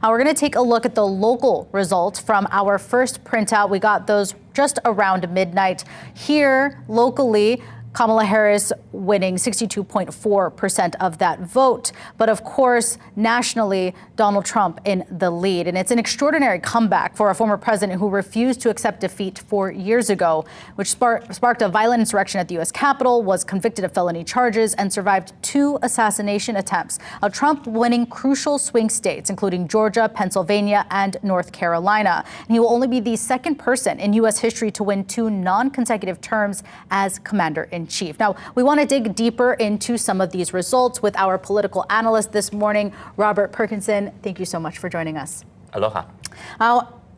We're going to take a look at the local results from our first printout. We got those just around midnight. Here, locally, Kamala Harris winning 62.4% of that vote. But of course, nationally, Donald Trump in the lead. And it's an extraordinary comeback for a former president who refused to accept defeat 4 years ago, which sparked a violent insurrection at the U.S. Capitol, was convicted of felony charges, and survived 2 assassination attempts. Trump winning crucial swing states, including Georgia, Pennsylvania, and North Carolina. And he will only be the second person in U.S. history to win 2 non-consecutive terms as commander-in-chief. Now, we want to dig deeper into some of these results with our political analyst this morning, Robert Perkinson. Thank you so much for joining us. Aloha.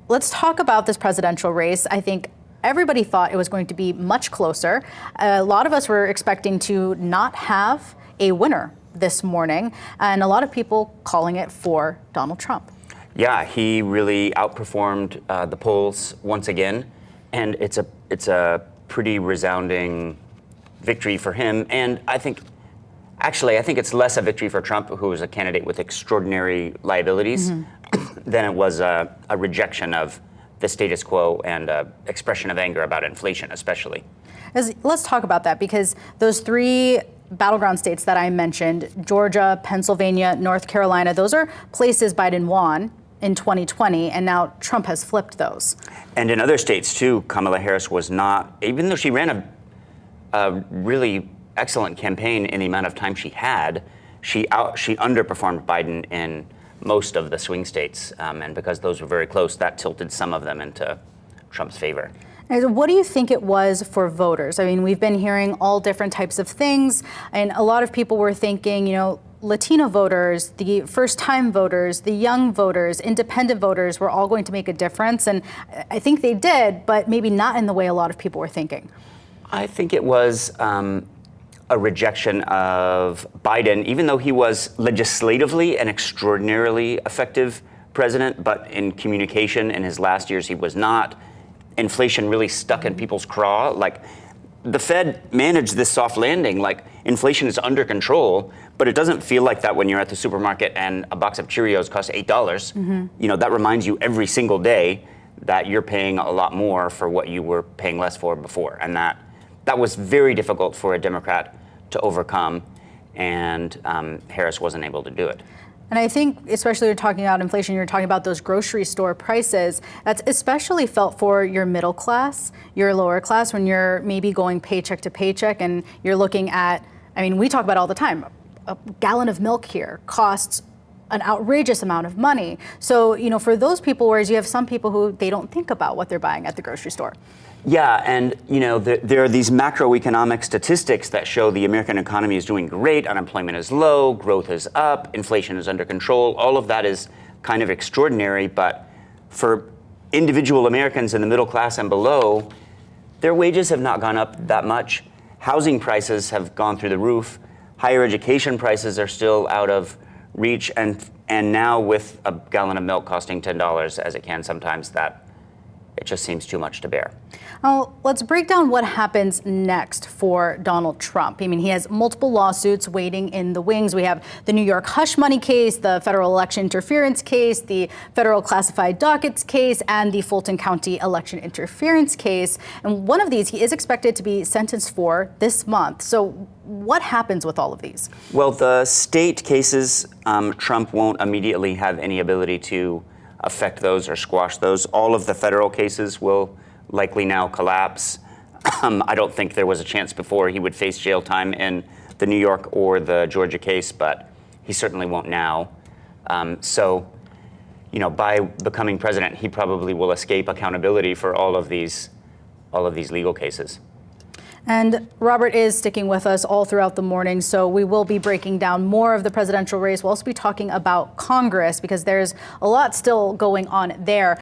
Let's talk about this presidential race. I think everybody thought it was going to be much closer. A lot of us were expecting to not have a winner this morning, and a lot of people calling it for Donald Trump. Yeah, he really outperformed the polls once again, and it's a pretty resounding victory for him. And I think it's less a victory for Trump, who is a candidate with extraordinary liabilities, than it was a rejection of the status quo and expression of anger about inflation, especially. Let's talk about that, because those 3 battleground states that I mentioned, Georgia, Pennsylvania, North Carolina, those are places Biden won in 2020, and now Trump has flipped those. And in other states, too, Kamala Harris was not, even though she ran a really excellent campaign in the amount of time she had, she underperformed Biden in most of the swing states, and because those were very close, that tilted some of them into Trump's favor. What do you think it was for voters? I mean, we've been hearing all different types of things, and a lot of people were thinking, Latino voters, the first-time voters, the young voters, independent voters were all going to make a difference, and I think they did, but maybe not in the way a lot of people were thinking. I think it was a rejection of Biden, even though he was legislatively an extraordinarily effective president, but in communication in his last years he was not. Inflation really stuck in people's craw. Like, the Fed managed this soft landing, like inflation is under control, but it doesn't feel like that when you're at the supermarket and a box of Cheerios costs $8. That reminds you every single day that you're paying a lot more for what you were paying less for before. And that was very difficult for a Democrat to overcome, and Harris wasn't able to do it. And I think, especially you're talking about inflation, you're talking about those grocery store prices. That's especially felt for your middle class, your lower class, when you're maybe going paycheck to paycheck and you're looking at, we talk about it all the time, a gallon of milk here costs an outrageous amount of money. So, for those people, whereas you have some people who they don't think about what they're buying at the grocery store. Yeah, and there are these macroeconomic statistics that show the American economy is doing great, unemployment is low, growth is up, inflation is under control. All of that is kind of extraordinary, but for individual Americans in the middle class and below, their wages have not gone up that much. Housing prices have gone through the roof. Higher education prices are still out of reach, and now with a gallon of milk costing $10, as it can sometimes, that it just seems too much to bear. Well, let's break down what happens next for Donald Trump. He has multiple lawsuits waiting in the wings. We have the New York hush money case, the federal election interference case, the federal classified dockets case, and the Fulton County election interference case. And one of these he is expected to be sentenced for this month. So what happens with all of these? Well, the state cases, Trump won't immediately have any ability to affect those or squash those. All of the federal cases will likely now collapse. I don't think there was a chance before he would face jail time in the New York or the Georgia case, but he certainly won't now. So, by becoming president, he probably will escape accountability for all of these legal cases. And Robert is sticking with us all throughout the morning, so we will be breaking down more of the presidential race. We'll also be talking about Congress, because there's a lot still going on there.